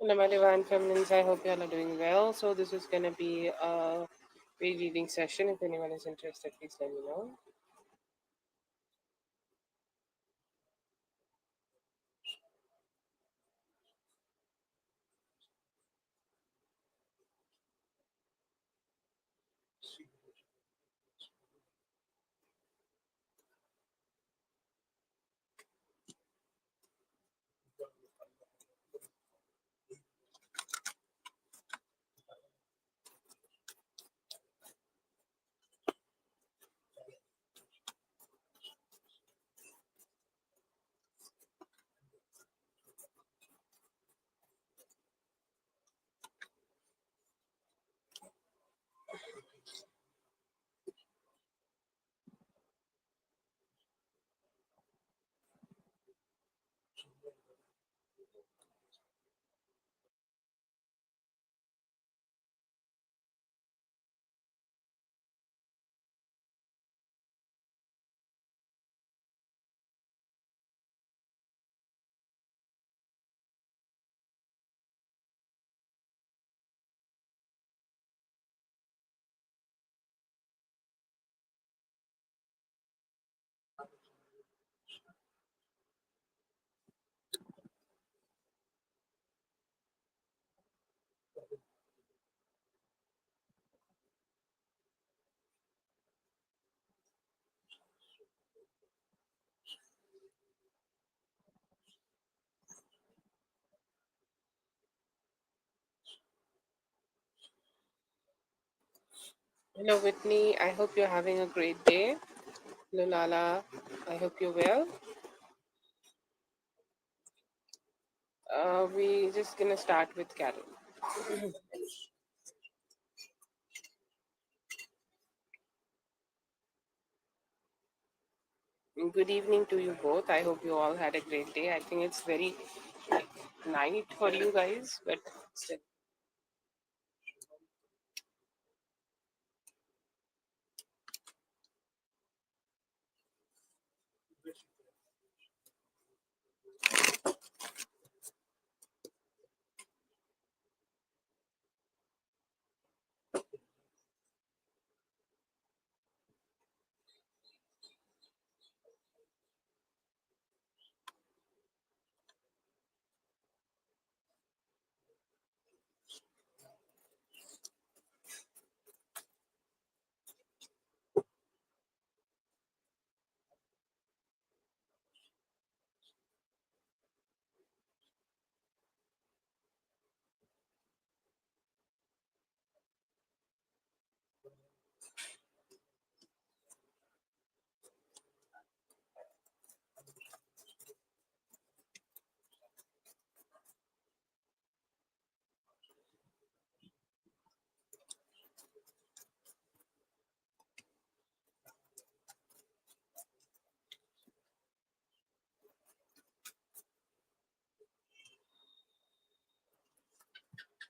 Hello, my divine feminines. I hope you all are doing well. So, this is going to be a reading session. If anyone is interested, please let me know. Hello, Whitney. I hope you're having a great day. Hello, Lala. I hope you're well. We just going to start with Carol. Good evening to you both. I hope you all had a great day. I think it's very like, night for you guys, but still.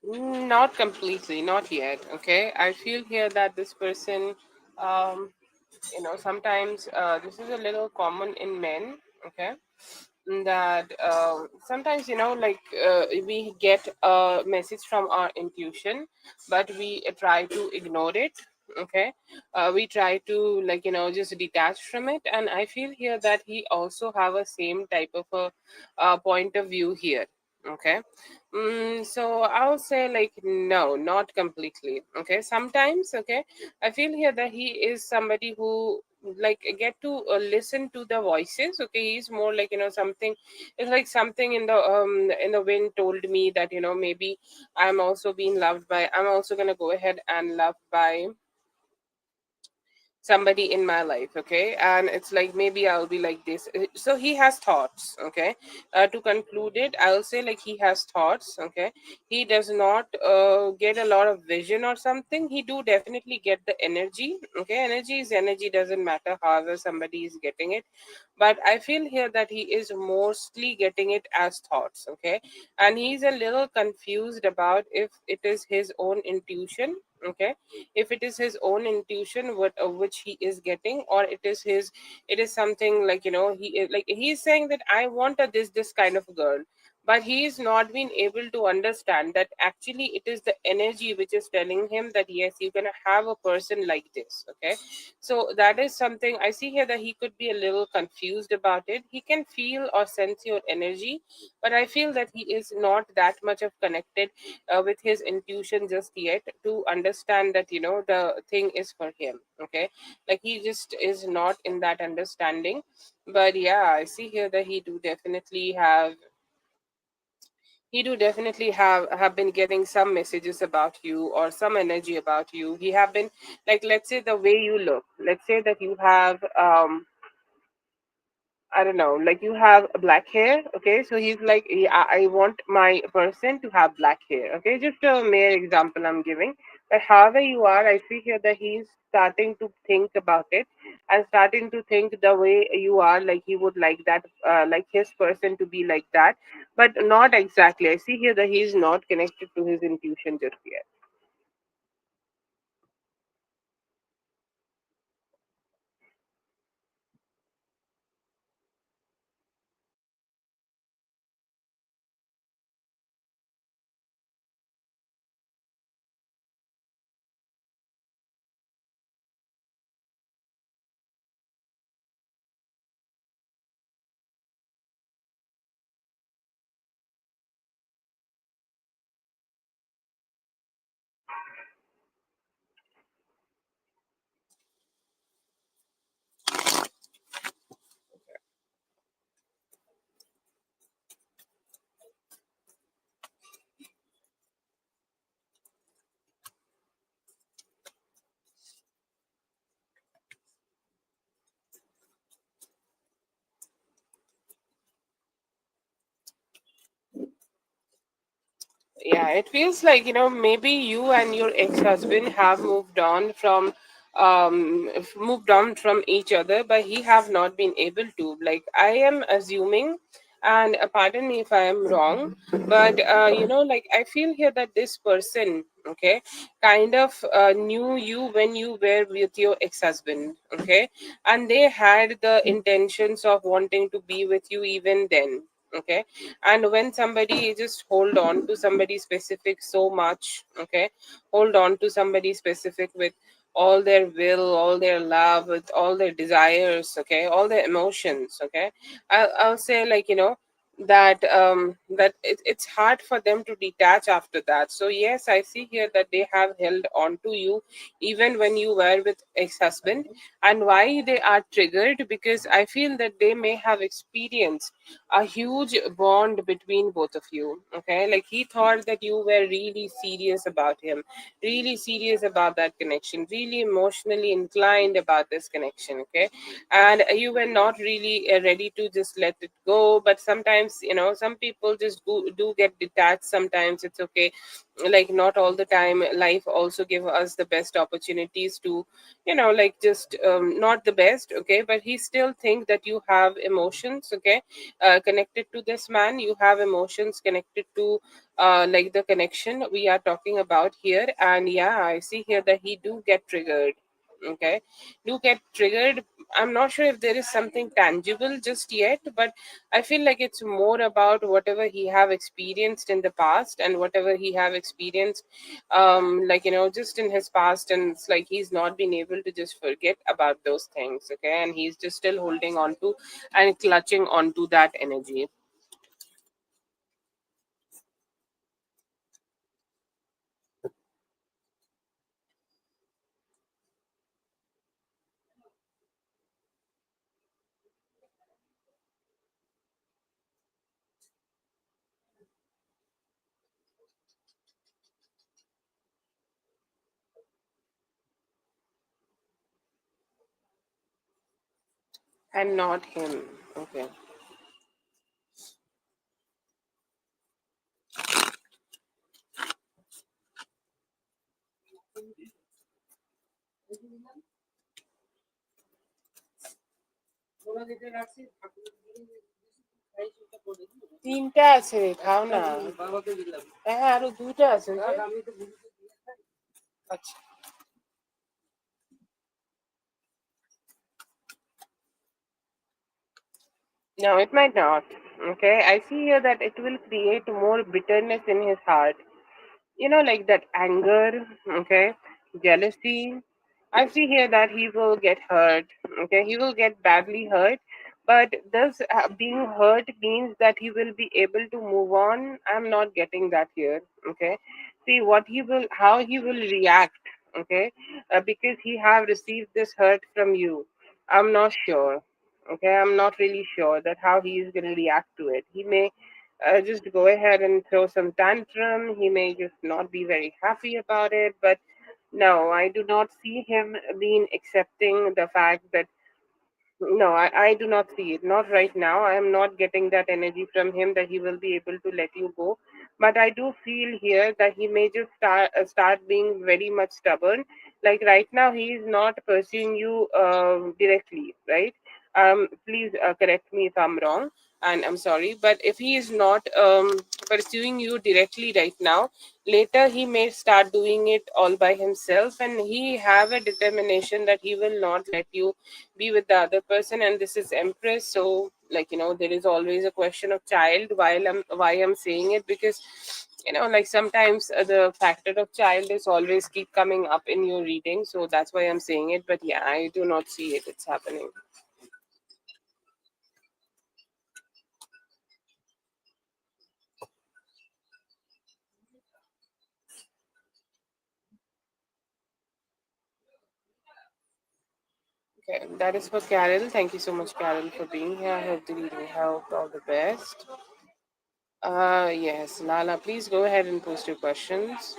Not completely, not yet. Okay. I feel here that this person, um, sometimes this is a little common in men. Okay, that sometimes we get a message from our intuition, but we try to ignore it. Okay, we try to just detach from it, and I feel here that he also have a same type of a point of view here. Okay, so I'll say like no, not completely. Okay, sometimes. Okay, I feel here that he is somebody who get to listen to the voices. Okay, he's more like something. It's like something in the wind told me that maybe I'm also being loved by. I'm also gonna go ahead and love by somebody in my life. Okay, and it's like maybe I'll be like this. So he has thoughts. Okay, to conclude it, I'll say like he has thoughts. Okay, he does not get a lot of vision or something. He do definitely get the energy. Okay, energy is energy, doesn't matter however somebody is getting it, but I feel here that he is mostly getting it as thoughts. Okay, and he's a little confused about if it is his own intuition. Okay, if it is his own intuition which he is getting, or it is something like he is saying that I want a this kind of girl, but he is not been able to understand that actually it is the energy which is telling him that yes, you can have a person like this. Okay, so that is something I see here, that he could be a little confused about it. He can feel or sense your energy, but I feel that he is not that much of connected with his intuition just yet to understand that the thing is for him. Okay, like he just is not in that understanding. But yeah, I see here that he do definitely have been getting some messages about you or some energy about you. He have been, like, let's say the way you look, let's say that you have I don't know, like you have black hair. Okay, so he's like, yeah, I want my person to have black hair. Okay, just a mere example I'm giving. But however you are, I see here that he's starting to think about it and starting to think the way you are, like he would like that, like his person to be like that, but not exactly. I see here that he's not connected to his intuition just yet. Yeah, it feels like, maybe you and your ex-husband have moved on from each other, but he have not been able to. Like, I am assuming, and pardon me if I am wrong, but like I feel here that this person, okay, kind of knew you when you were with your ex-husband. Okay, and they had the intentions of wanting to be with you even then. Okay, and when somebody just hold on to somebody specific so much, okay, hold on to somebody specific with all their will, all their love, with all their desires, okay, all their emotions. Okay, I'll say, like, it's hard for them to detach after that. So yes, I see here that they have held on to you even when you were with ex-husband. And why they are triggered? Because I feel that they may have experienced a huge bond between both of you. Okay, like he thought that you were really serious about him, really serious about that connection, really emotionally inclined about this connection. Okay, and you were not really ready to just let it go. But sometimes, some people just do get detached. Sometimes it's okay, like not all the time. Life also give us the best opportunities to, like, just not the best. Okay, but he still think that you have emotions. Okay, connected to this man, you have emotions connected to like the connection we are talking about here. And yeah, I see here that he do get triggered. Okay, do get triggered. I'm not sure if there is something tangible just yet, but I feel like it's more about whatever he have experienced in the past, and whatever he have experienced like, just in his past. And it's like he's not been able to just forget about those things. Okay, and he's just still holding on to and clutching onto that energy. And not him. Okay. তিনটা আছে, খাও না। হ্যাঁ, আরো দুইটা আছে যে। আচ্ছা। No, it might not. Okay, I see here that it will create more bitterness in his heart, like that anger, okay, jealousy. I see here that he will get hurt, okay, he will get badly hurt. But does being hurt means that he will be able to move on? I'm not getting that here, okay. See what he will, how he will react, okay, because he have received this hurt from you. I'm not sure, okay, I'm not really sure that how he is going to react to it. He may just go ahead and throw some tantrum. He may just not be very happy about it. But no, I do not see him being accepting the fact that no, I do not see it. Not right now. I am not getting that energy from him that he will be able to let you go. But I do feel here that he may just start being very much stubborn. Like right now, he is not pursuing you directly, right? Please correct me if I'm wrong, and I'm sorry. But if he is not pursuing you directly right now, later he may start doing it all by himself, and he have a determination that he will not let you be with the other person. And this is empress, so like there is always a question of child while I'm saying it, because like sometimes the factor of child is always keep coming up in your reading, so that's why I'm saying it. But yeah, I do not see it, it's happening. Okay, that is for Carol. Thank you so much, Carol, for being here. I hope the reading helped. All the best. Yes, Lala, please go ahead and post your questions.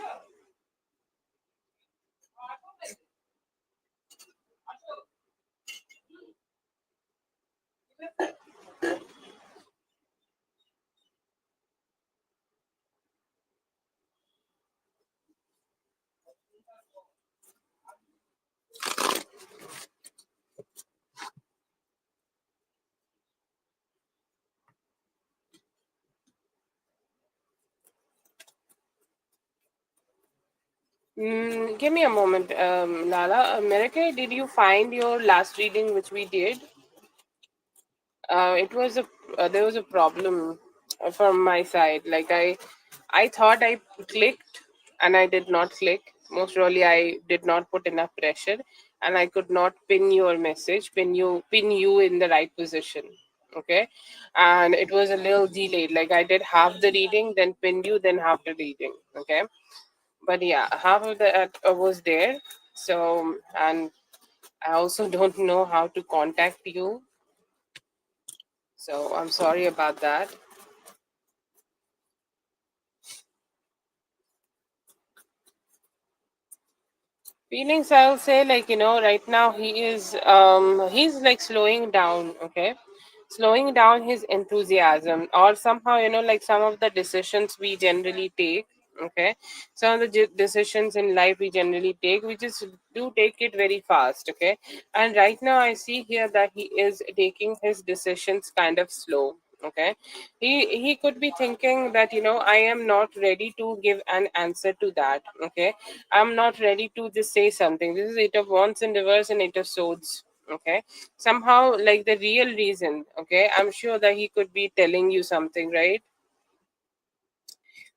Give me a moment, Lala. America, did you find your last reading which we did? It was a there was a problem from my side. Like I thought I clicked and I did not click. Most probably I did not put enough pressure, and I could not pin your message, pin you in the right position. Okay, and it was a little delayed. Like I did half the reading, then pinned you, then half the reading. Okay, but yeah, half of that was there. So, and I also don't know how to contact you, so I'm sorry about that. Feelings, I'll say, like right now he's like slowing down, okay, slowing down his enthusiasm, or somehow like some of the decisions we generally take, okay, some of the decisions in life we generally take, we just do take it very fast, okay. And right now I see here that he is taking his decisions kind of slow, okay. He could be thinking that I am not ready to give an answer to that, okay. I'm not ready to just say something. This is Eight of Wands in reverse and Eight of Swords. Okay. Somehow, like the real reason, okay, I'm sure that he could be telling you something, right?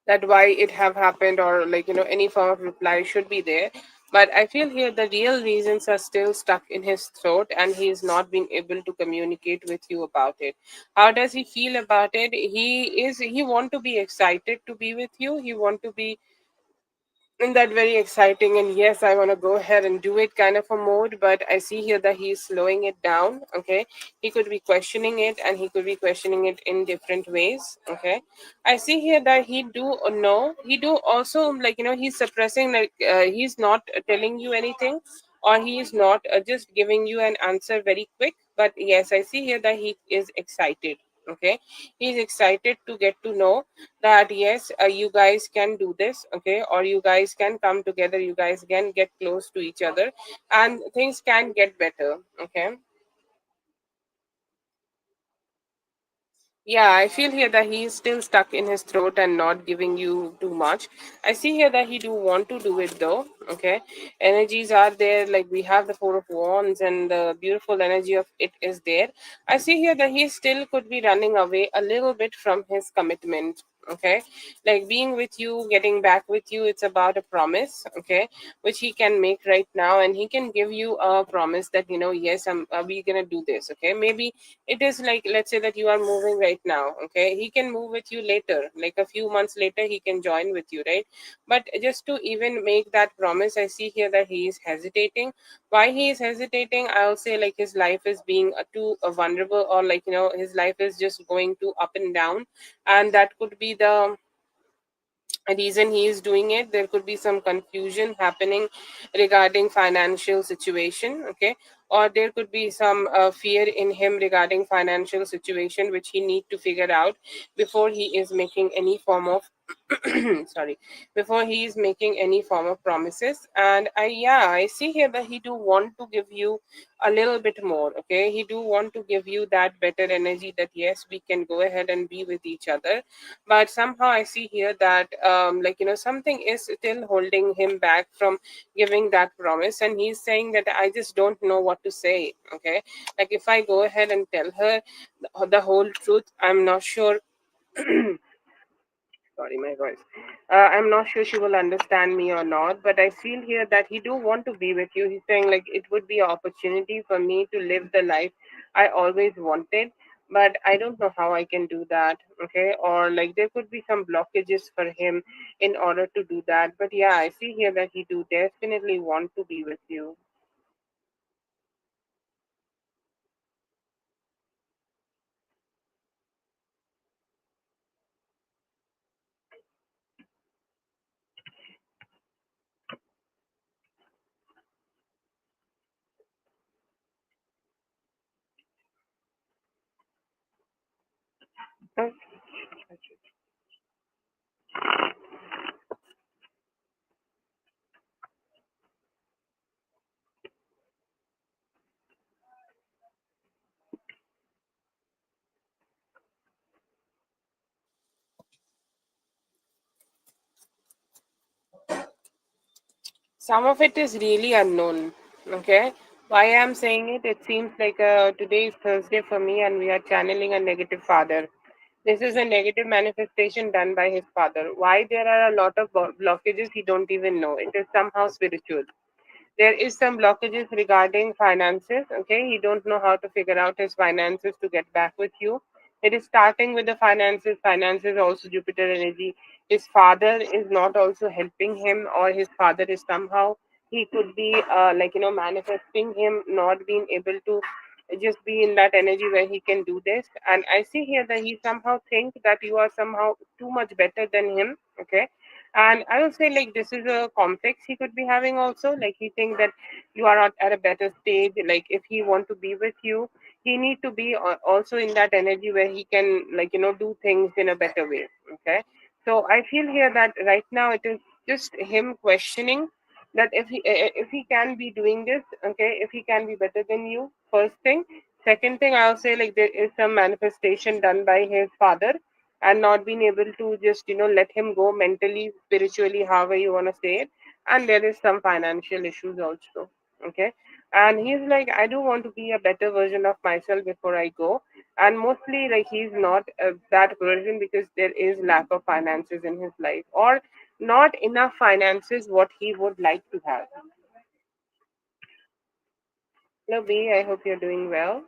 That why it have happened, or like any form of reply should be there. But I feel here the real reasons are still stuck in his throat, and he is not being able to communicate with you about it. How does he feel about it? He want to be excited to be with you. He want to be in that very exciting, and yes, I want to go ahead and do it kind of a mode. But I see here that he's slowing it down, okay. He could be questioning it, and he could be questioning it in different ways, okay. I see here that he do know, he do also, like he's suppressing, like he's not telling you anything, or he is not just giving you an answer very quick. But yes, I see here that he is excited, okay. He's excited to get to know that yes, you guys can do this, okay, or you guys can come together, you guys can get close to each other, and things can get better, okay. Yeah, I feel here that he is still stuck in his throat and not giving you too much. I see here that he do want to do it though. Okay, energies are there. Like we have the Four of Wands, and the beautiful energy of it is there. I see here that he still could be running away a little bit from his commitment. Okay, like being with you, getting back with you, it's about a promise. Okay, which he can make right now, and he can give you a promise that, yes, we gonna do this. Okay, maybe it is like, let's say that you are moving right now. Okay, he can move with you later, like a few months later he can join with you, right? But just to even make that promise, I see here that he is hesitating. Why he is hesitating? I'll say like his life is being too vulnerable, or like, his life is just going too up and down, and that could be the reason he is doing it. There could be some confusion happening regarding financial situation. Okay, or there could be some fear in him regarding financial situation, which he need to figure out before he is making any form of sorry, before he is making any form of promises. And I see here that he do want to give you a little bit more. Okay, he do want to give you that better energy, that yes, we can go ahead and be with each other. But somehow I see here that like, something is still holding him back from giving that promise, and he's saying that I just don't know what to say. Okay, like if I go ahead and tell her the whole truth, I'm not sure. Sorry, my voice. I'm not sure she will understand me or not, but I feel here that he do want to be with you. He's saying like it would be an opportunity for me to live the life I always wanted, but I don't know how I can do that. Okay, or like there could be some blockages for him in order to do that. But yeah, I see here that he do definitely want to be with you. Some of it is really unknown. Okay. Why I'm saying it, it seems like today is Thursday for me, and we are channeling a negative father. This is a negative manifestation done by his father. Why there are a lot of blockages, he don't even know. It is somehow spiritual. There is some blockages regarding finances. Okay, he don't know how to figure out his finances to get back with you. It is starting with the finances also Jupiter energy. His father is not also helping him, or his father is somehow, he could be like, manifesting him not being able to just be in that energy where he can do this. And I see here that he somehow think that you are somehow too much better than him. Okay, and I will say like this is a complex he could be having also. Like he think that you are not at a better stage. Like if he want to be with you, he need to be also in that energy where he can, like, do things in a better way. Okay, so I feel here that right now it is just him questioning that if he can be doing this. Okay, if he can be better than you, first thing. Second thing, I'll say like there is some manifestation done by his father, and not being able to just, let him go mentally, spiritually, however you want to say it. And there is some financial issues also. Okay, and he's like, I do want to be a better version of myself before I go. And mostly like he's not that version, because there is lack of finances in his life, or not enough finances what he would like to have. Hello B, I hope you're doing well.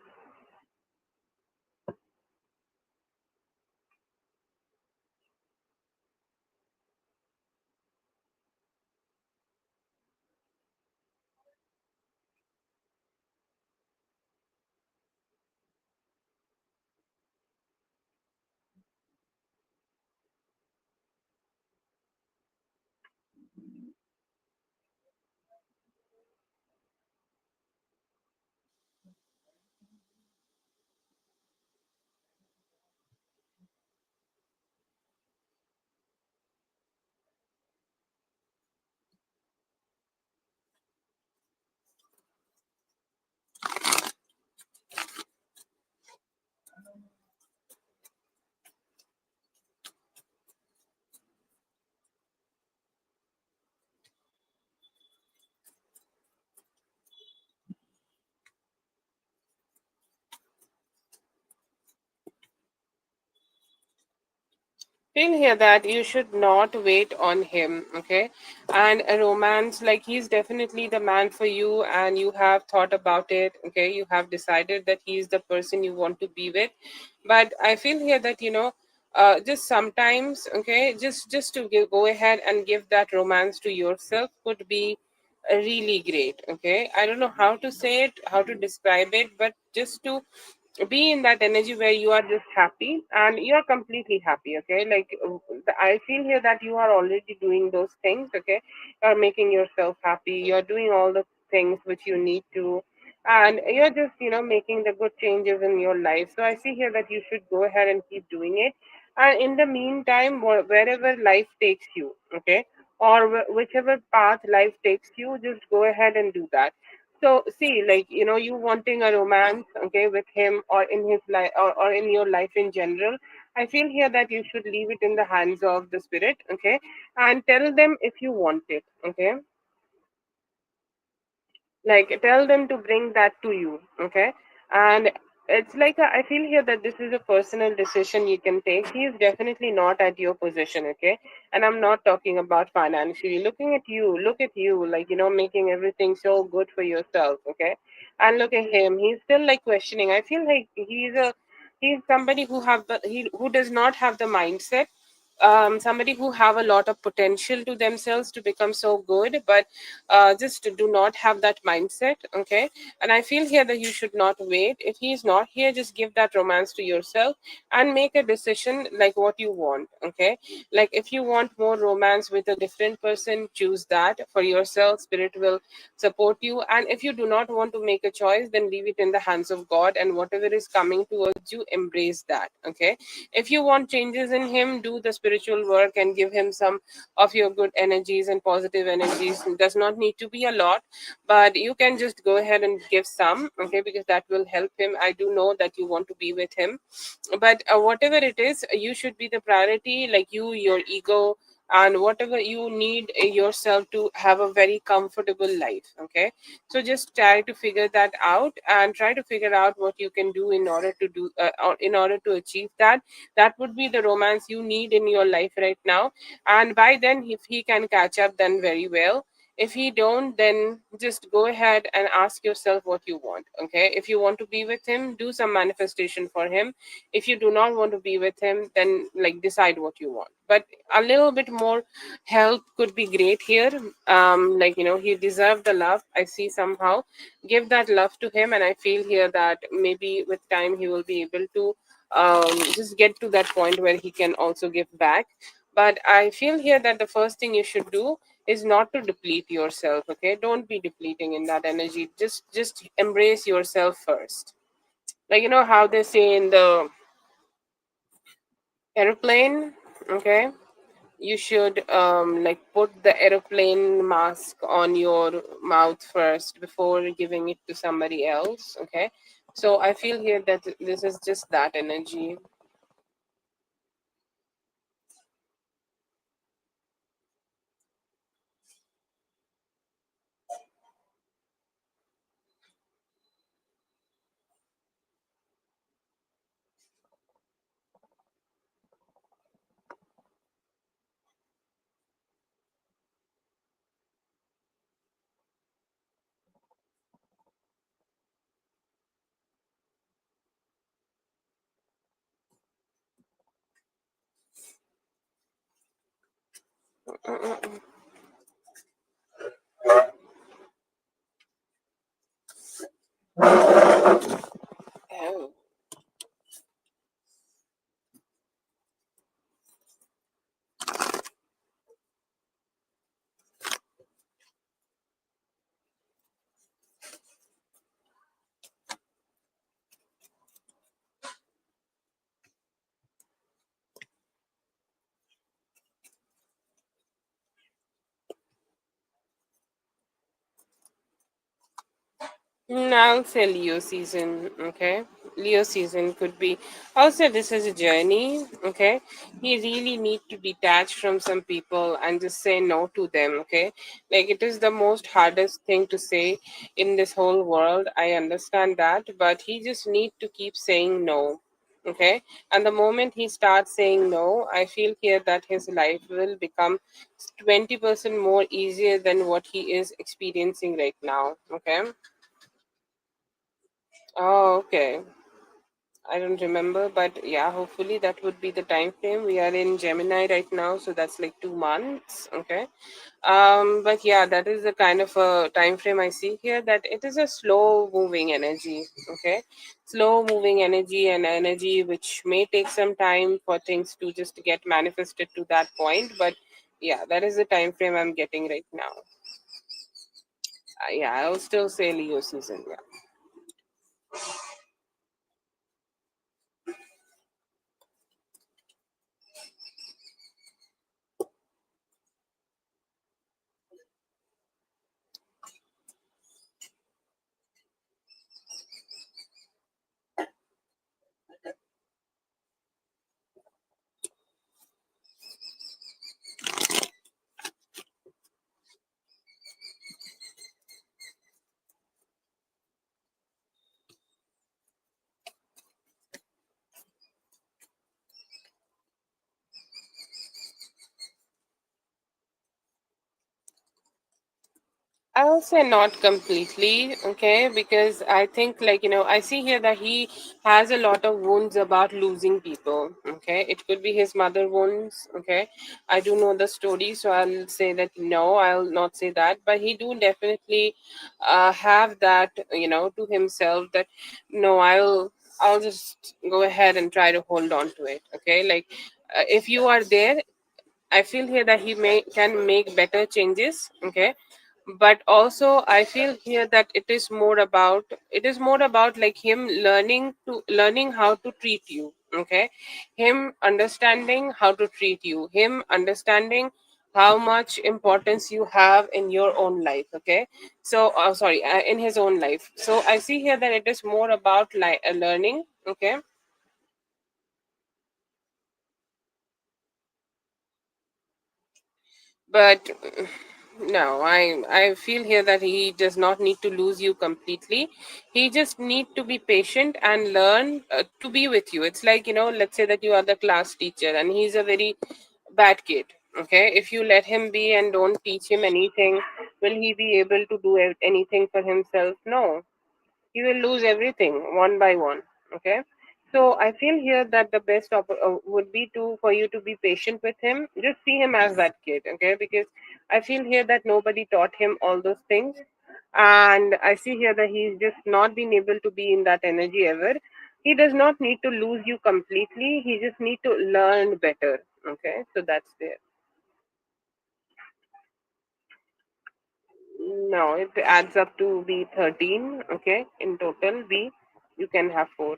feel here that you should not wait on him, okay? And a romance, like he's definitely the man for you, and you have thought about it, okay? You have decided that he's the person you want to be with. But I feel here that, just sometimes, okay, just to go ahead and give that romance to yourself could be really great, okay? I don't know how to say it, how to describe it, but just to be in that energy where you are just happy and you are completely happy, okay? Like I feel here that you are already doing those things, okay? You're making yourself happy, you're doing all the things which you need to, and you're just making the good changes in your life. So I see here that you should go ahead and keep doing it, and in the meantime, wherever life takes you, okay, or whichever path life takes you, just go ahead and do that. So see, like you wanting a romance, okay, with him or in his life, or in your life in general. I feel here that you should leave it in the hands of the spirit, okay, and tell them if you want it, okay. Like tell them to bring that to you, okay. And it's like I feel here that this is a personal decision you can take. He is definitely not at your position, okay. And I'm not talking about financially. Looking at you, look at you, like making everything so good for yourself, okay. And look at him, he's still like questioning. I feel like he's somebody who does not have the mindset, somebody who have a lot of potential to themselves to become so good, but just do not have that mindset, okay. And I feel here that you should not wait. If he is not here, just give that romance to yourself and make a decision like what you want, okay. Like if you want more romance with a different person, choose that for yourself. Spirit will support you. And if you do not want to make a choice, then leave it in the hands of God, and whatever is coming towards you, embrace that, okay. If you want changes in him, do the spiritual work and give him some of your good energies and positive energies. It does not need to be a lot, but you can just go ahead and give some, okay, because that will help him. I do know that you want to be with him, but whatever it is, you should be the priority, like you, your ego, and whatever you need yourself to have a very comfortable life, okay. So just try to figure that out and try to figure out what you can do in order to do or in order to achieve that. That would be the romance you need in your life right now. And by then, if he can catch up, then very well. If he don't, then just go ahead and ask yourself what you want, okay. If you want to be with him, do some manifestation for him. If you do not want to be with him, then like decide what you want. But a little bit more help could be great here. Like he deserved the love, I see. Somehow give that love to him, and I feel here that maybe with time he will be able to just get to that point where he can also give back. But I feel here that the first thing you should do is not to deplete yourself, okay. Don't be depleting in that energy. Just embrace yourself first. Like how they say in the airplane, okay, you should like put the airplane mask on your mouth first before giving it to somebody else, okay. So I feel here that this is just that energy. Oh. I'll say Leo season, okay? Leo season could be. I'll say this is a journey, okay? You really need to detach from some people and just say no to them, okay? Like it is the most hardest thing to say in this whole world. I understand that, but he just need to keep saying no. Okay, and the moment he starts saying no, I feel here that his life will become 20% more easier than what he is experiencing right now. Okay. Oh, okay. I don't remember, but yeah, hopefully that would be the time frame. We are in Gemini right now, so that's like 2 months. Okay. But yeah, that is the kind of a time frame I see here, that it is a slow moving energy. Okay. Slow moving energy, and energy which may take some time for things to just get manifested to that point. But yeah, that is the time frame I'm getting right now. Yeah, I'll still say Leo season. Yeah. I'll say not completely, okay, because I think, like, I see here that he has a lot of wounds about losing people, okay. It could be his mother wounds, okay. I do know the story, so I'll say that no, I'll not say that, but he do definitely have that, to himself, that no, I'll just go ahead and try to hold on to it, okay. Like, if you are there, I feel here that he may can make better changes, okay. But also I feel here that it is more about like him learning how to treat you, okay. Him understanding how to treat you, him understanding how much importance you have in your own life, okay. So sorry, in his own life. So I see here that it is more about like learning, okay. But no, I feel here that he does not need to lose you completely. He just need to be patient and learn to be with you. It's like, let's say that you are the class teacher and he's a very bad kid, okay. If you let him be and don't teach him anything, will he be able to do anything for himself? No, he will lose everything one by one, okay. So I feel here that the best would be to for you to be patient with him. Just see him as that kid, okay, because I feel here that nobody taught him all those things, and I see here that he's just not been able to be in that energy ever. He does not need to lose you completely, he just need to learn better, okay. So that's there. No, it adds up to be 13, okay, in total. B, you can have 4.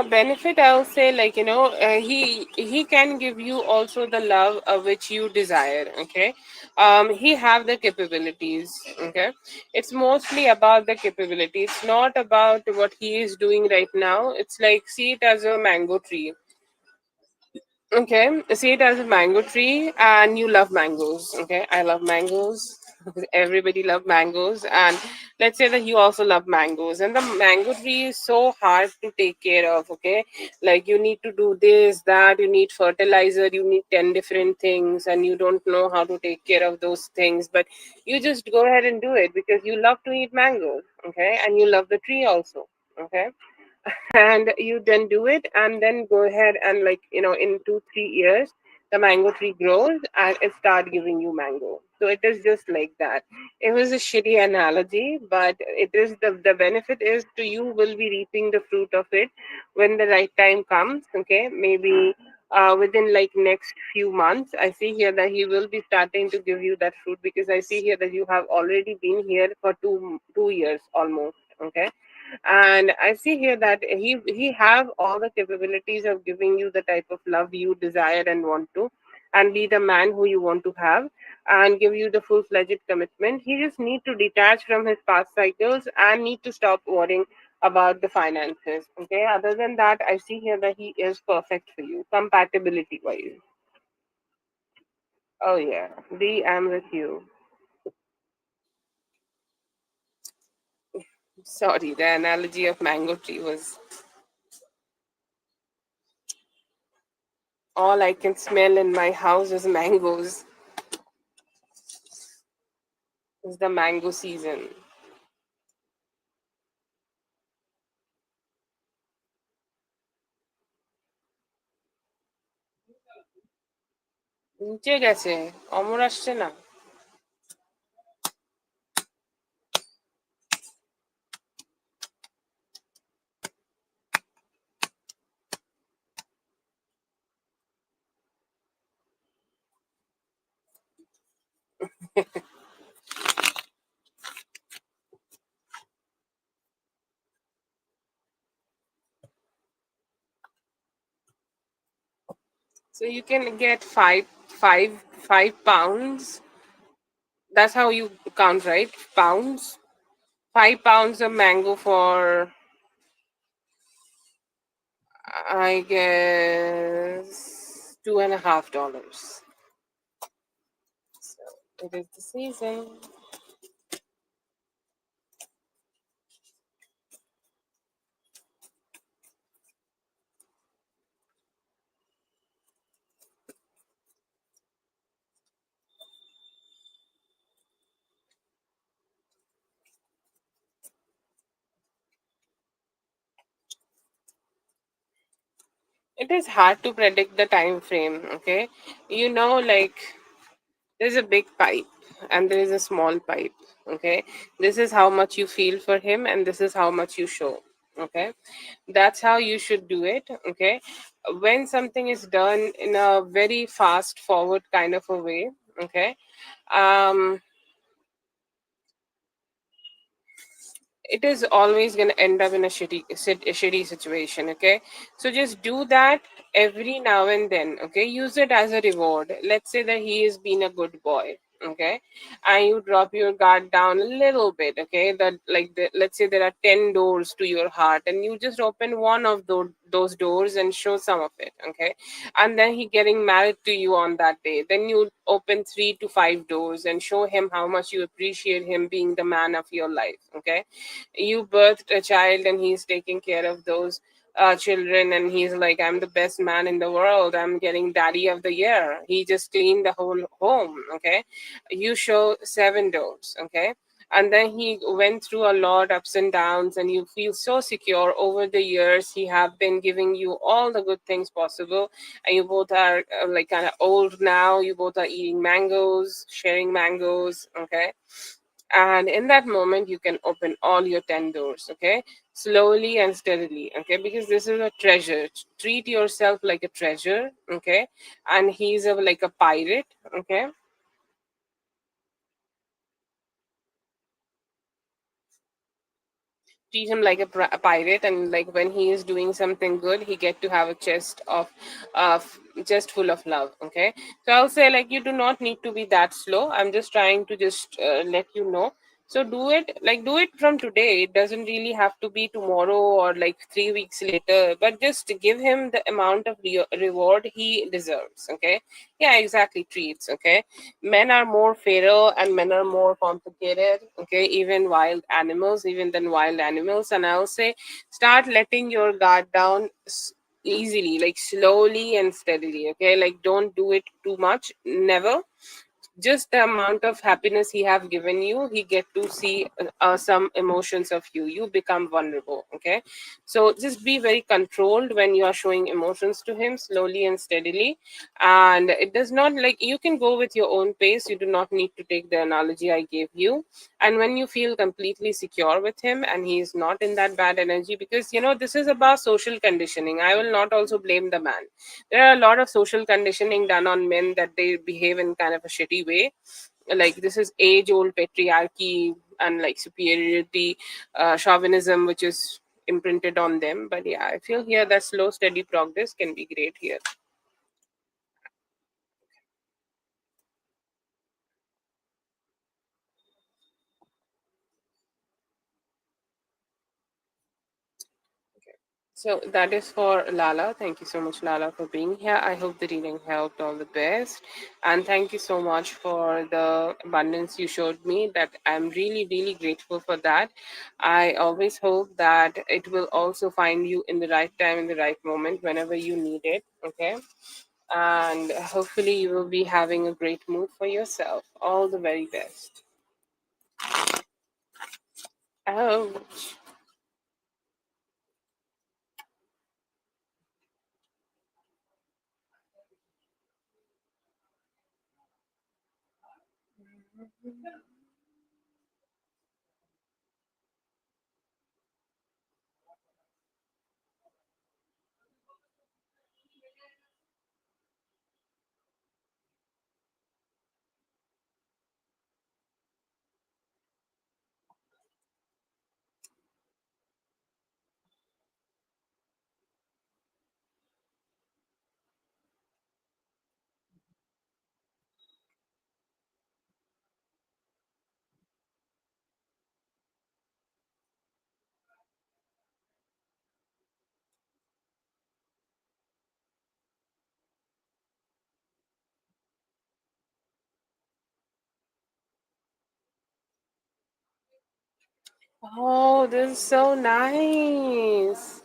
Benefit, I'll say, like, he can give you also the love which you desire, okay. He have the capabilities, okay. It's mostly about the capability, it's not about what he is doing right now. It's like, see it as a mango tree. Okay, see it as a mango tree, and you love mangoes. Okay, I love mangoes. Everybody love mangoes, and let's say that you also love mangoes, and the mango tree is so hard to take care of. Okay, like you need to do this, that, you need fertilizer, you need 10 different things, and you don't know how to take care of those things, but you just go ahead and do it because you love to eat mangoes. Okay, and you love the tree also. Okay, and you then do it, and then go ahead and, like, in 2 3 years the mango tree grows and it start giving you mango. So it is just like that. It was a shitty analogy, but it is the benefit is to you will be reaping the fruit of it when the right time comes. Okay, maybe within like next few months. I see here that he will be starting to give you that fruit, because I see here that you have already been here for two years almost. Okay, and I see here that he have all the capabilities of giving you the type of love you desire and want to, and be the man who you want to have, and give you the full-fledged commitment. He just need to detach from his past cycles and need to stop worrying about the finances. Okay, other than that, I see here that he is perfect for you compatibility wise. Oh yeah, D, I'm with you. Sorry, the analogy of mango tree was all I can smell in my house is mangoes. It's the mango season. নিচে গেছে, অমর আসছে না। So you can get five pounds. That's how you count, right? Pounds. 5 pounds of mango for, I guess, $2.50. So it is the season. It is hard to predict the time frame. Okay, like, there's a big pipe and there is a small pipe. Okay, this is how much you feel for him and this is how much you show. Okay, that's how you should do it. Okay, when something is done in a very fast forward kind of a way. Okay, um it is always going to end up in a shitty situation. Okay, so just do that every now and then. Okay, use it as a reward. Let's say that he has been a good boy. Okay, and you drop your guard down a little bit. Okay, that, like, let's say there are 10 doors to your heart and you just open one of those doors and show some of it. Okay, and then he getting married to you on that day, then you open 3 to 5 doors and show him how much you appreciate him being the man of your life. Okay, you birthed a child and he's taking care of those children, and he's like, I'm the best man in the world, I'm getting daddy of the year, he just cleaned the whole home. Okay, you show 7 doors. Okay, and then he went through a lot ups and downs and you feel so secure over the years he have been giving you all the good things possible, and you both are like kind of old now, you both are eating mangoes, sharing mangoes. Okay, and in that moment you can open all your 10 doors. Okay, slowly and steadily. Okay, because this is a treasure. Treat yourself like a treasure. Okay, and he's like a pirate. Okay, treat him like a pirate, and like when he is doing something good he get to have a chest full of love. Okay, so I'll say, like, you do not need to be that slow. I'm just trying to just let you know. So do it from today. It doesn't really have to be tomorrow or like 3 weeks later, but just give him the amount of reward he deserves. Okay, yeah, exactly, treats. Okay, men are more feral and men are more complicated. Okay, even than wild animals. And I'll say, start letting your guard down easily, like slowly and steadily. Okay, like, don't do it too much, never. just the amount of happiness he have given you, he get to see some emotions of you, you become vulnerable. Okay, so just be very controlled when you are showing emotions to him, slowly and steadily. And it does not, like, you can go with your own pace, you do not need to take the analogy I gave you. And when you feel completely secure with him and he is not in that bad energy, because this is about social conditioning, I will not also blame the man. There are a lot of social conditioning done on men that they behave in kind of a shitty way. Like, this is age old patriarchy and like superiority, chauvinism, which is imprinted on them. But yeah, I feel here that slow steady progress can be great here. So that is for Lala. Thank you so much, Lala, for being here. I hope the reading helped. All the best. And thank you so much for the abundance you showed me. That I'm really, really grateful for that. I always hope that it will also find you in the right time, in the right moment, whenever you need it. Okay. And hopefully you will be having a great mood for yourself. All the very best. Oh. Oh, this is so nice.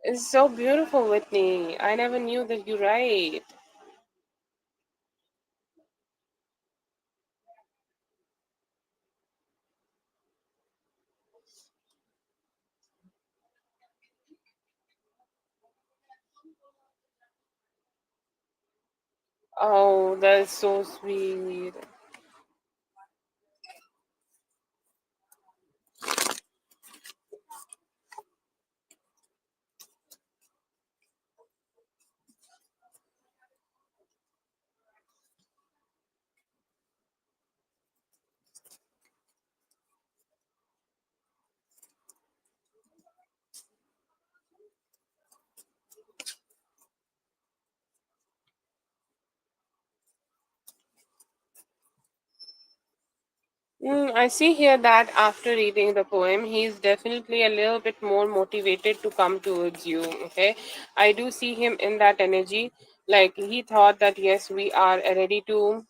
It's so beautiful, Whitney. I never knew that you write. Oh, that's so sweet. I see here that after reading the poem, he's definitely a little bit more motivated to come towards you. Okay, I do see him in that energy. Like, he thought that yes, we are ready to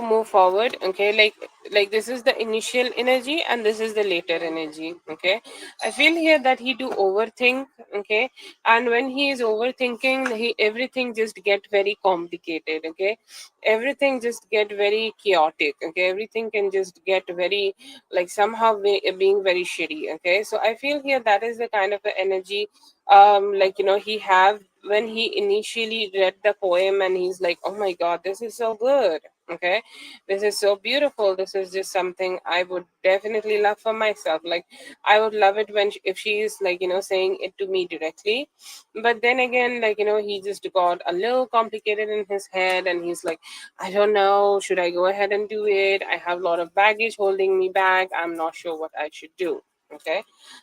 move forward. Okay, like this is the initial energy and this is the later energy. Okay, I feel here that he do overthink. Okay, and when he is overthinking, he everything just get very complicated. Okay, everything just get very chaotic. Okay, everything can just get very, like, somehow being very shitty. Okay, so I feel here that is the kind of a energy, like, he have when he initially read the poem, and he's like, oh my god, this is so good. Okay, this is so beautiful, this is just something I would definitely love for myself. Like, I would love it when if she is, like, saying it to me directly. But then again, like, he just got a little complicated in his head, and he's like, I don't know, should I go ahead and do it? I have a lot of baggage holding me back, I'm not sure what I should do. Okay,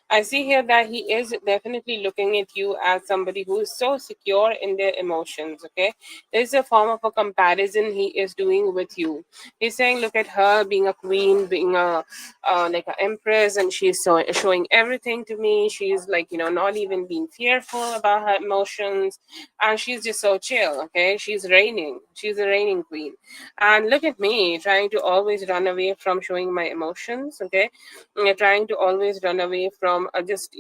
I see here that he is definitely looking at you as somebody who is so secure in their emotions. Okay, there's a form of a comparison he is doing with you. He's saying, look at her being a queen, being a like an empress, and she's so showing everything to me. She's like, not even being fearful about her emotions, and she's just so chill. Okay, she's reigning. She's a reigning queen, and look at me trying to always run away from showing my emotions. Okay, trying to always guys run away from just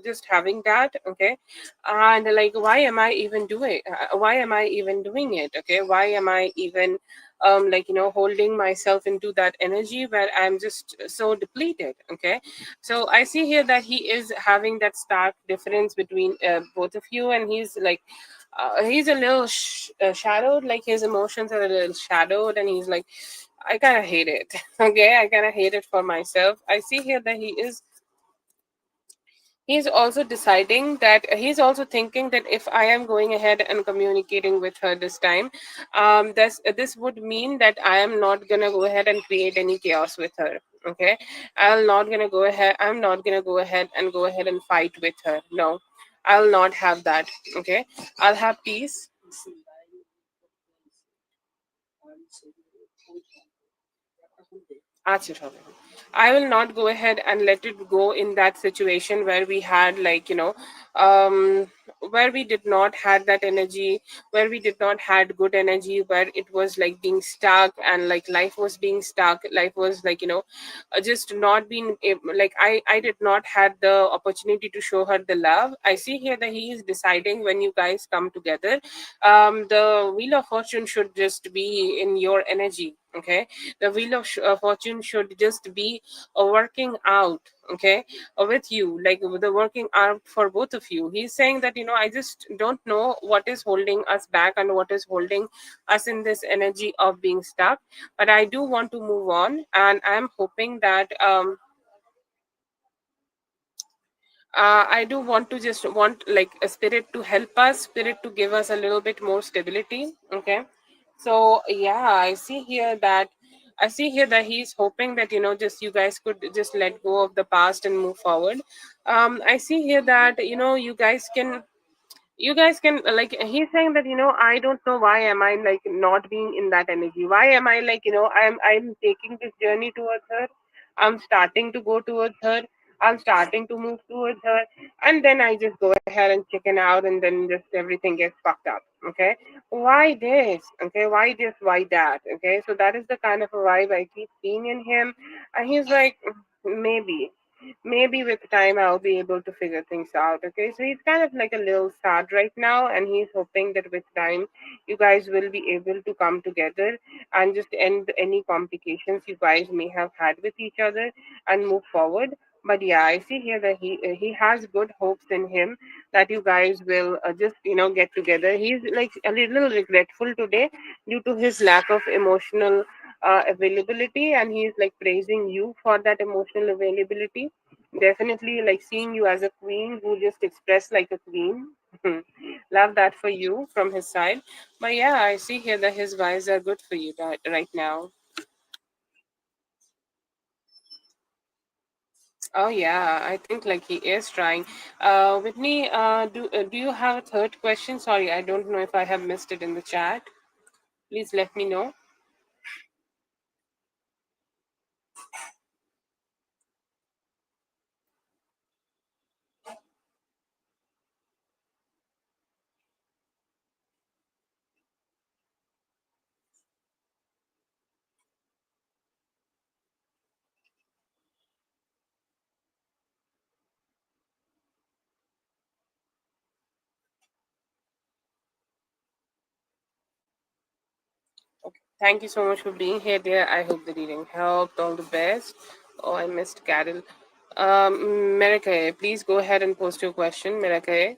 just having that, okay? And like, why am I even doing it, okay? Why am I even like holding myself into that energy where I'm just so depleted, okay? So I see here that he is having that stark difference between both of you, and he's a little shadowed, like his emotions are a little shadowed, and he's like, I kind of hate it. Okay, I kind of hate it for myself. I see here that he's also deciding that he's also thinking that if I am going ahead and communicating with her this time, this would mean that I am not gonna go ahead and create any chaos with her. Okay, I'm not gonna go ahead and fight with her. No, I'll not have that. Okay, I'll have peace. আচ্ছা সবাই, I will not go ahead and let it go in that situation where we had um, where we did not had that energy, where we did not had good energy, where it was like being stuck, and like life was being stuck. Life was just not being like I did not had the opportunity to show her the love. I see here that he is deciding when you guys come together, the wheel of fortune should just be in your energy, okay? The wheel of fortune should just be working out, okay, with you, like the working out for both of you. He's saying that I just don't know what is holding us back and what is holding us in this energy of being stuck, but I do want to move on, and I'm hoping that I do want to just want like a spirit to help us, spirit to give us a little bit more stability. Okay. So yeah, I see here that he's hoping that just you guys could just let go of the past and move forward. I see here that you guys can like he's saying that I don't know why am I like not being in that energy. Why am I like I'm taking this journey towards her. I'm starting to go towards her. I'm starting to move towards her, and then I just go ahead and chicken out, and then just everything gets fucked up. Okay, why this? Okay, why this? Why that? Okay, so that is the kind of a vibe I keep seeing in him, and he's like, maybe with time I'll be able to figure things out. Okay, so he's kind of like a little sad right now, and he's hoping that with time you guys will be able to come together and just end any complications you guys may have had with each other and move forward. But yeah, I see here that he has good hopes in him that you guys will just get together. He's like a little regretful today due to his lack of emotional availability, and he's like praising you for that emotional availability. Definitely like seeing you as a queen who just express like a queen. Love that for you from his side. But yeah, I see here that his vibes are good for you right now. Oh yeah, I think like he is trying. Whitney, do you have a third question? Sorry, I don't know if I have missed it in the chat. Please let me know. Okay. Thank you so much for being here, dear. I hope the reading helped. All the best. Oh, I missed Carol. Merake, please go ahead and post your question, Merake.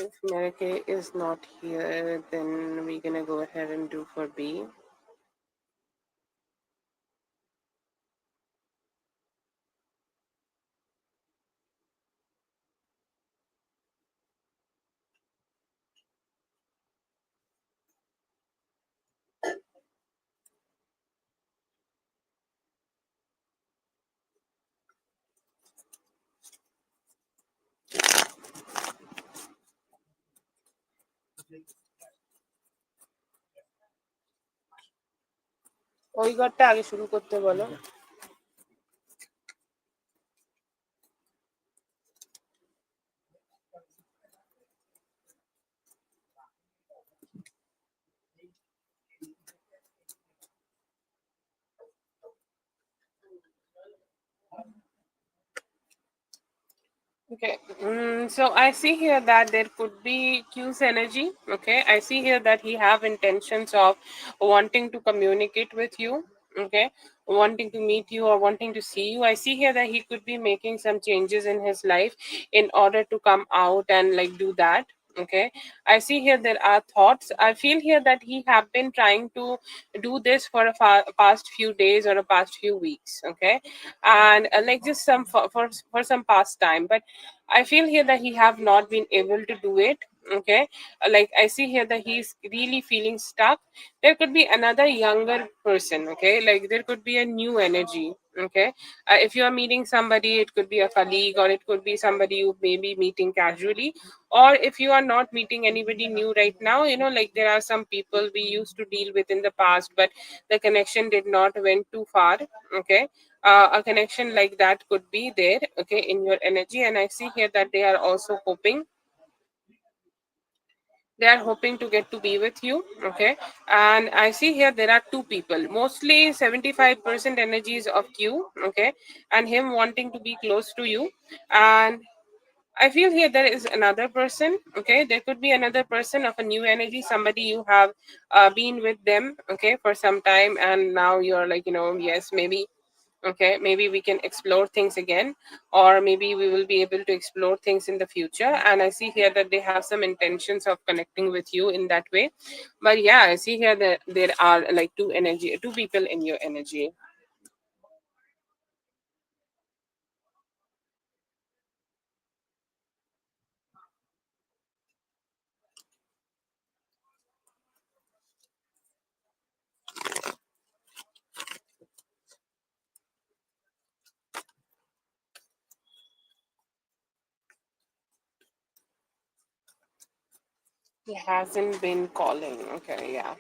If Merake is not here, then we're gonna go ahead and do for B. ওই ঘরটা আগে শুরু করতে বলো। Okay. So I see here that there could be Q's energy. Okay. I see here that he have intentions of wanting to communicate with you. Okay. Wanting to meet you or wanting to see you. I see here that he could be making some changes in his life in order to come out and like do that. Okay. I see here there are thoughts. I feel here that he have been trying to do this for a past few days or a past few weeks. Okay. And like just some for some past time, but I feel here that he have not been able to do it. Okay. Like I see here that he's really feeling stuck. There could be another younger person. Okay. Like there could be a new energy. Okay. If you are meeting somebody, it could be a colleague or it could be somebody you may be meeting casually. Or if you are not meeting anybody new right now, like there are some people we used to deal with in the past, but the connection did not went too far. Okay. A connection like that could be there, okay, in your energy. And I see here that they are hoping to get to be with you. Okay. And I see here there are two people, mostly 75% energies of you. Okay. And him wanting to be close to you. And I feel here there is another person. Okay, there could be another person of a new energy, somebody you have been with them, okay, for some time, and now you're like, yes, maybe, okay, maybe we can explore things again, or maybe we will be able to explore things in the future. And I see here that they have some intentions of connecting with you in that way. But yeah, I see here that there are like two people in your energy. He hasn't been calling. Okay, yeah.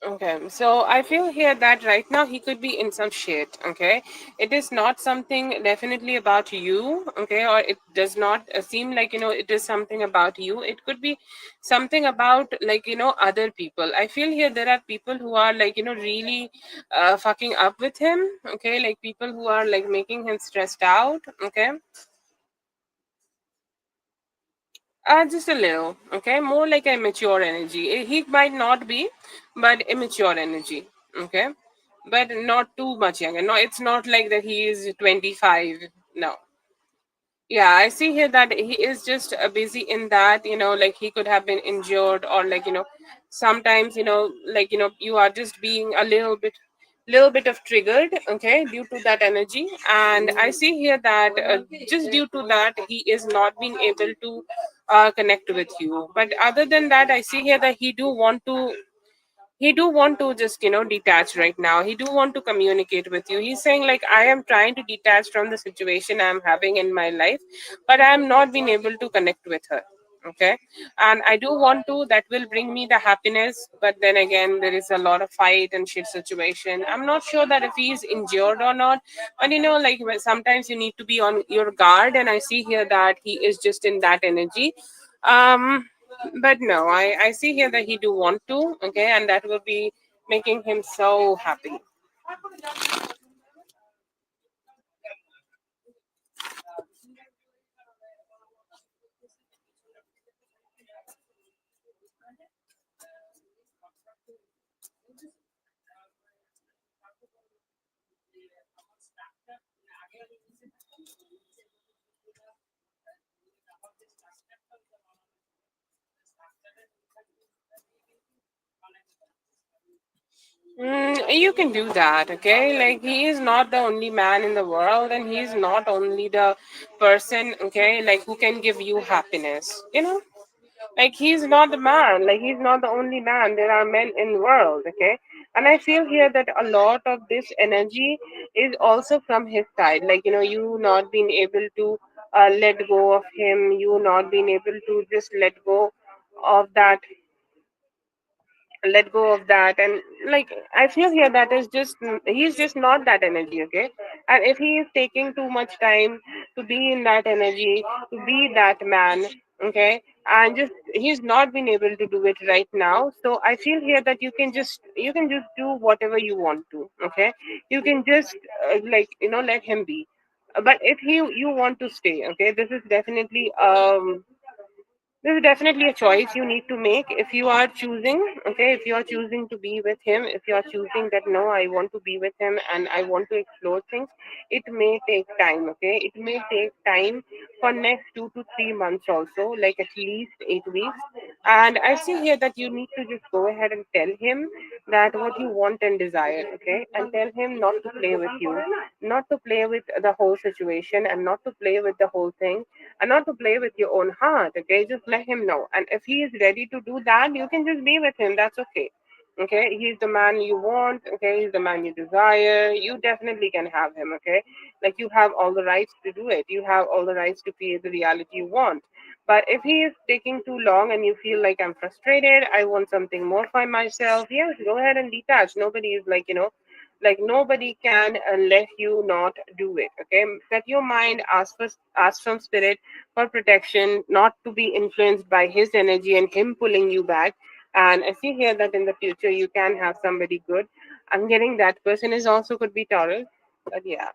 Okay, so I feel here that right now he could be in some shit. Okay, it is not something definitely about you. Okay, or it does not seem like it is something about you. It could be something about like other people. I feel here there are people who are like really fucking up with him. Okay, like people who are like making him stressed out. Okay, just a little. Okay, more like a mature energy. He might not be, but a mature energy. Okay, but not too much younger. No, it's not like that he is 25. No. Yeah, I see here that he is just busy in that, like he could have been injured, or like, sometimes, like, you are just being a little bit of triggered, okay, due to that energy. And I see here that just due to that, he is not being able to connect with you. But other than that, I see here that he do want to just detach right now. He do want to communicate with you. He's saying like, I am trying to detach from the situation I'm having in my life, but I'm not being able to connect with her. Okay. And I do want to, that will bring me the happiness, but then again there is a lot of fight and shit situation. I'm not sure that if he's injured or not, but like sometimes you need to be on your guard. And I see here that he is just in that energy. um but no, I see here that he do want to, okay, and that will be making him so happy. You can do that, okay? Like he is not the only man in the world, and he is not only the person, okay, like who can give you happiness. Like he's not the man, like he's not the only man, there are men in the world, okay? And I feel here that a lot of this energy is also from his side, like you not being able to let go of him, you not being able to just of that let go of that. And like I feel here that is just he's just not that energy, okay? And if he is taking too much time to be in that energy, to be that man, okay, and just he's not been able to do it right now, so I feel here that you can just do whatever you want to, okay? You can just let him be. But if you want to stay, okay, this is definitely a choice you need to make if you are choosing, okay? If you are choosing to be with him, if you are choosing that no, I want to be with him and I want to explore things, it may take time, okay? It may take time for next 2 to 3 months also, like at least 8 weeks. And I see here that you need to just go ahead and tell him that what you want and desire, okay? And tell him not to play with you, not to play with the whole situation, and not to play with the whole thing, and not to play with your own heart, okay? Just let him know. And if he is ready to do that, you can just be with him. That's okay. Okay, he's the man you want, okay, he's the man you desire. You definitely can have him, okay? Like you have all the rights to do it. You have all the rights to create the reality you want. But if he is taking too long and you feel like I'm frustrated, I want something more for myself, yes, go ahead and detach. Nobody is like nobody can let you not do it, okay? Set your mind, ask from spirit for protection, not to be influenced by his energy and him pulling you back. And I see here that in the future you can have somebody good. I'm getting that person is also could be Taurus, but yeah.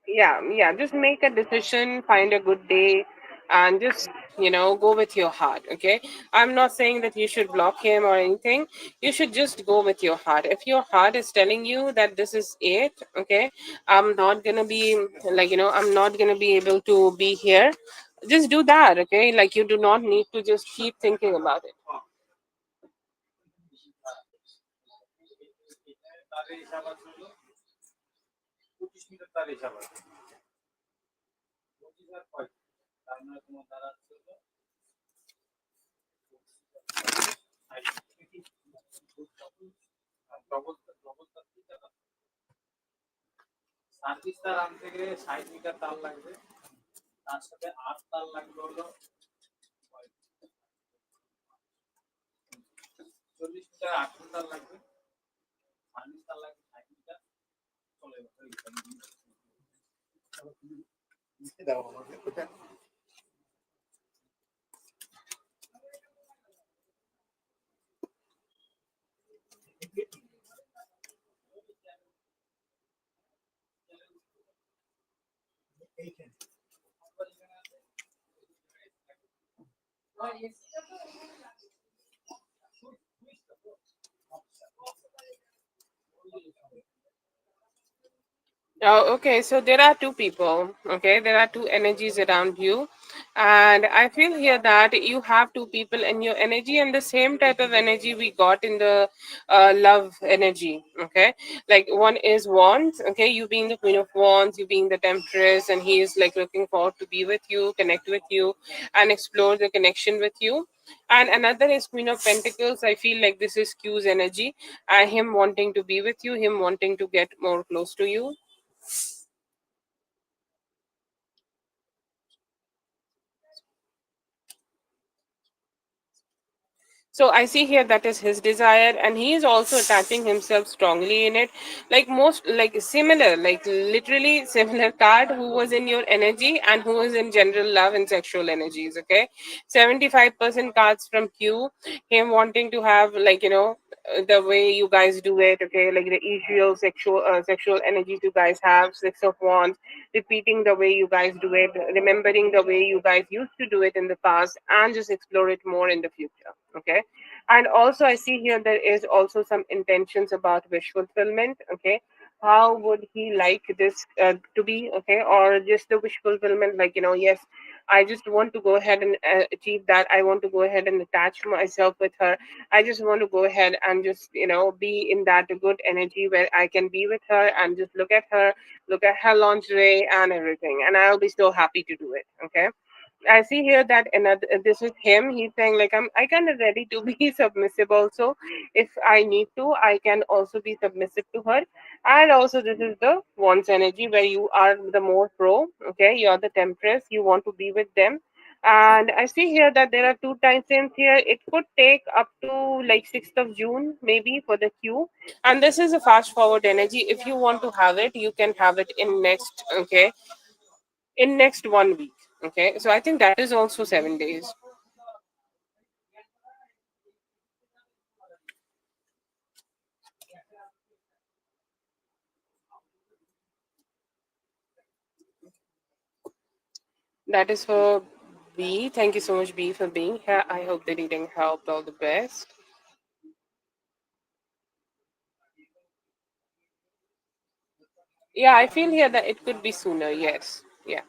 Yeah, just make a decision, find a good day, and just go with your heart, okay? I'm not saying that you should block him or anything. You should just go with your heart. If your heart is telling you that this is it, okay, I'm not gonna be I'm not gonna be able to be here, just do that, okay? Like you do not need to just keep thinking about it. Oh, okay. So there are two people. Okay, there are two energies around you, and I feel here that you have two people in your energy, and the same type of energy we got in the love energy. Okay, like one is wands. Okay, you being the queen of wands, you being the temptress, and he is like looking forward to be with you, connect with you, and explore the connection with you. And another is queen of pentacles. I feel like this is Q's energy, and him wanting to be with you, him wanting to get more close to you. So I see here that is his desire, and he is also attaching himself strongly in it. Like most, like similar, like literally similar card who was in your energy and who is in general love and sexual energies. Okay, 75% cards from Q, him wanting to have the way you guys do it. Okay, like the usual sexual energies you guys have, Six of Wands, repeating the way you guys do it, remembering the way you guys used to do it in the past, and just explore it more in the future. Okay, and also I see here there is also some intentions about wish fulfillment. Okay, how would he like this to be? Okay, or just the wish fulfillment, like yes, I just want to go ahead and achieve that. I want to go ahead and attach myself with her. I just want to go ahead and just, be in that good energy where I can be with her and just look at her lingerie and everything. And I'll be so happy to do it. Okay. I see here that another, this is him. He's saying like I kind of ready to be submissive also. If I need to, I can also be submissive to her. And also this is the wants energy where you are the more pro. Okay, you're the tempress. You want to be with them. And I see here that there are two time frames here. It could take up to like 6th of June maybe for the queue. And this is a fast forward energy. If you want to have it, you can have it in next. Okay, in next 1 week. Okay, so I think that is also 7 days. That is for B. Thank you so much, B, for being here. I hope the reading helped. All the best. Yeah, I feel here that it could be sooner. Yes. Yeah.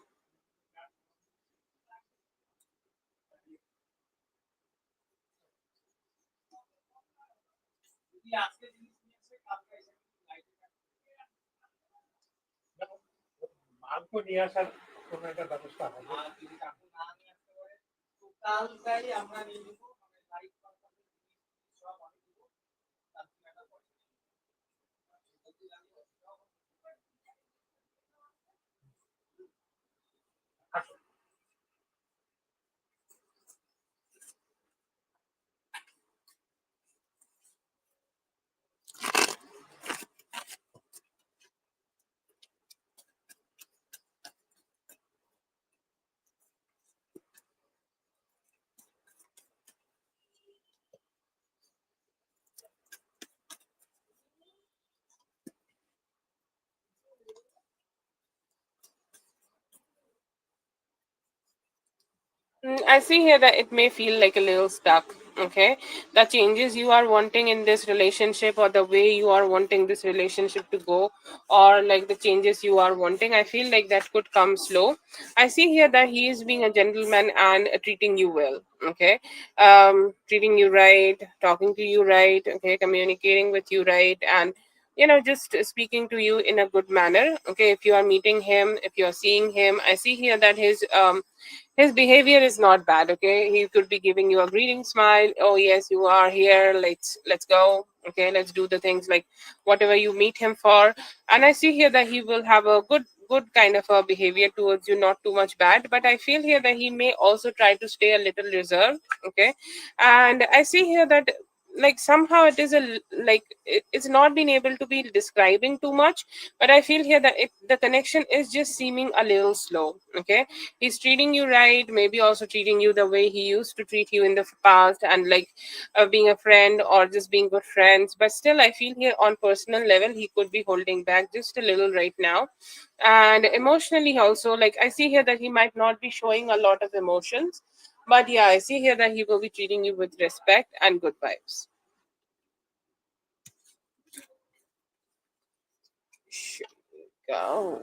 I see here that it may feel like a little stuck. Okay, the changes you are wanting in this relationship, or the way you are wanting this relationship to go, or like the changes you are wanting, I feel like that could come slow. I see here that he is being a gentleman and treating you well. Okay, treating you right, talking to you right. Okay, communicating with you right, and just speaking to you in a good manner. Okay, if you are meeting him, if you are seeing him, I see here that his behavior is not bad. Okay, he could be giving you a greeting smile. Oh yes, you are here, let's go. Okay, let's do the things like whatever you meet him for. And I see here that he will have a good kind of a behavior towards you, not too much bad, but I feel here that he may also try to stay a little reserved. Okay, and I see here that like somehow it is it's not been able to be describing too much, but I feel here that the connection is just seeming a little slow. Okay, he's treating you right, maybe also treating you the way he used to treat you in the past, and like being a friend or just being good friends. But still I feel here on personal level he could be holding back just a little right now. And emotionally also, like I see here that he might not be showing a lot of emotions, but yeah, I see here that he will be treating you with respect and good vibes. Should we go?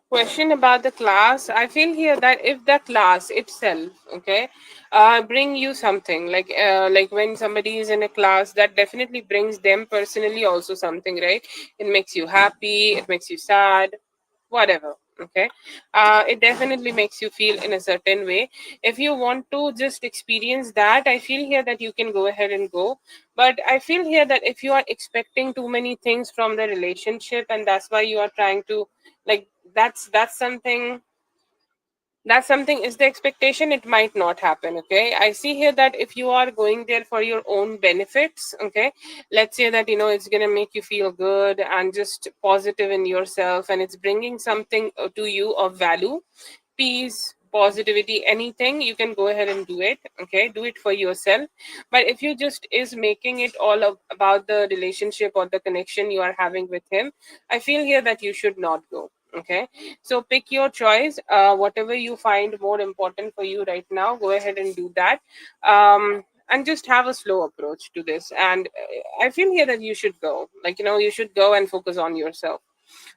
Question about the class. I feel here that if the class itself, okay, bring you something like when somebody is in a class, that definitely brings them personally also something, right? It makes you happy, it makes you sad, whatever. Okay, it definitely makes you feel in a certain way. If you want to just experience that, I feel here that you can go ahead and go. But I feel here that if you are expecting too many things from the relationship, and that's why you are trying to, like, that's something That's something is the expectation, it might not happen. Okay, I see here that if you are going there for your own benefits, okay, let's say that it's going to make you feel good and just positive in yourself, and it's bringing something to you of value, peace, positivity, anything, you can go ahead and do it. Okay, do it for yourself. But if you just is making it all about the relationship or the connection you are having with him, I feel here that you should not go. Okay, so pick your choice, whatever you find more important for you right now, go ahead and do that. And just have a slow approach to this, and I feel here that you should go, like you should go and focus on yourself.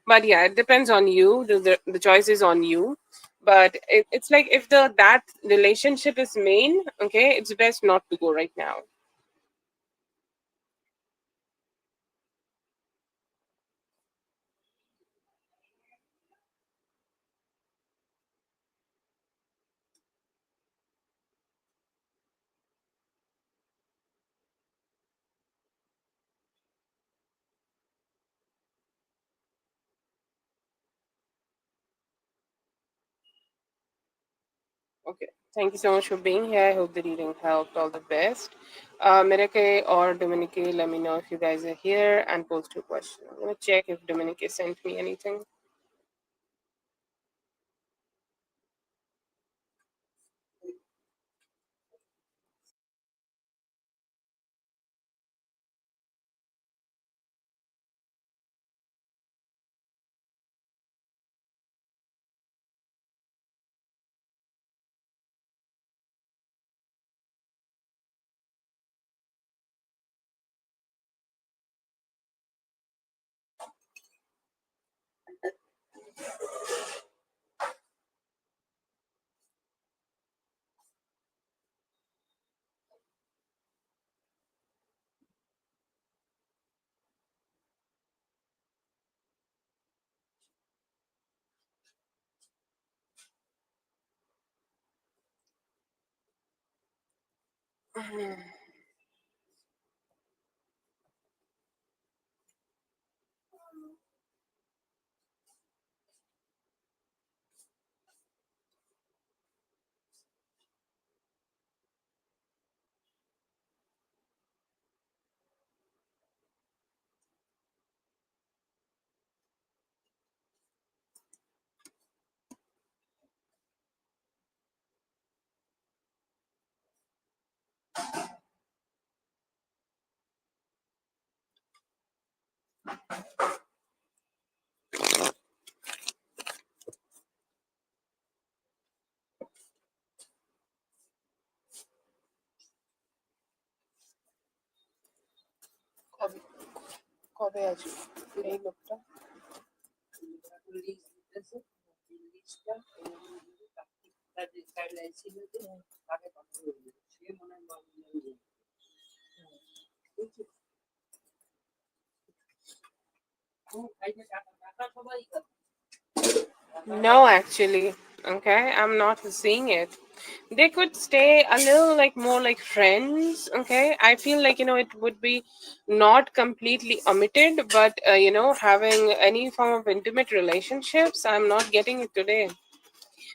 But yeah, it depends on you, the choice is on you. But it's like if the that relationship is main, okay, it's best not to go right now. Okay, thank you so much for being here. I hope the reading helped. All the best. Mirake or Dominique, let me know if you guys are here and post your question. I'm gonna check if Dominique sent me anything. কবে কবে আসবে এই লোকটা? No, actually. Okay, I'm not seeing it. They could stay a little like more like friends. Okay, I feel like it would be not completely omitted, but having any form of intimate relationships, I'm not getting it today.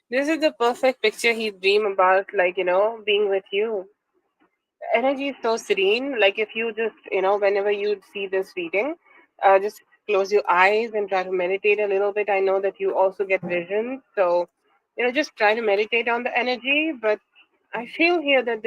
This is the perfect picture he dream about, like being with you. Energy is so serene. Like if you just whenever you see this reading, just close your eyes and try to meditate a little bit. I know that you also get visions, so just try to meditate on the energy. But I feel here that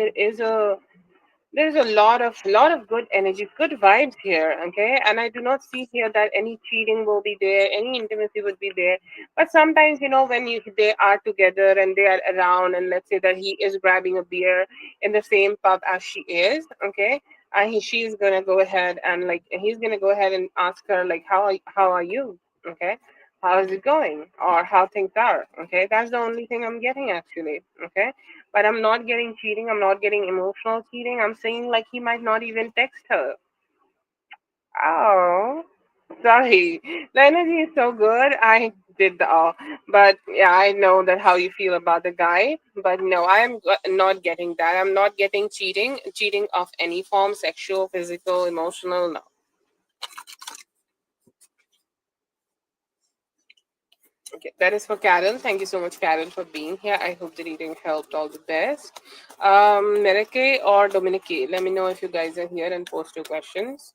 there's a lot of good energy, good vibes here. Okay, and I do not see here that any cheating will be there, any intimacy would be there. But sometimes when they are together and they are around, and let's say that he is grabbing a beer in the same pub as she is. Okay, and she's gonna go ahead and like he's gonna go ahead and ask her like how are you? Okay, how is it going, or how things are. Okay, that's the only thing I'm getting actually. Okay, but I'm not getting cheating. I'm not getting emotional cheating. I'm saying like he might not even text her. Oh, sorry. The energy is so good. I did the all. But yeah, I know that how you feel about the guy. But no, not getting that. I'm not getting cheating of any form, sexual, physical, emotional. No. Okay, that is for Carol. Thank you so much, Carol, for being here. I hope the reading helped. All the best. Mereke or Dominique, let me know if you guys are here and post your questions.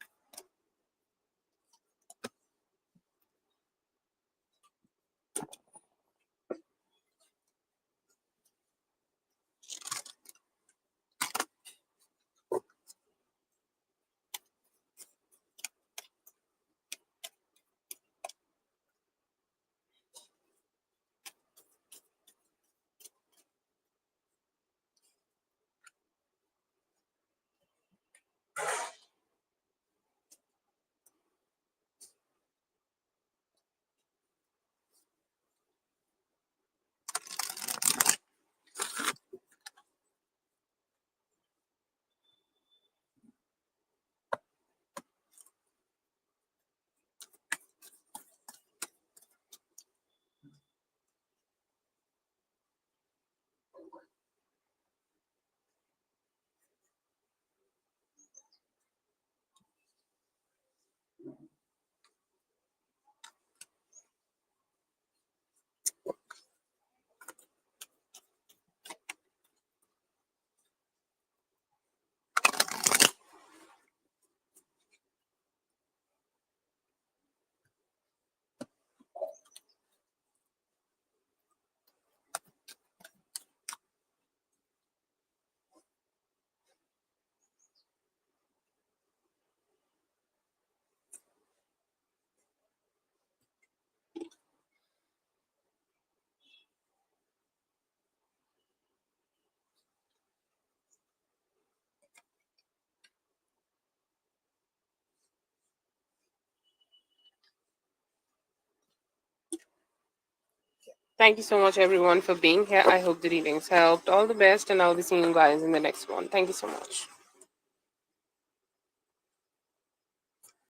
Thank you so much, everyone, for being here. I hope the readings helped. All the best, and I'll be seeing you guys in the next one. Thank you so much.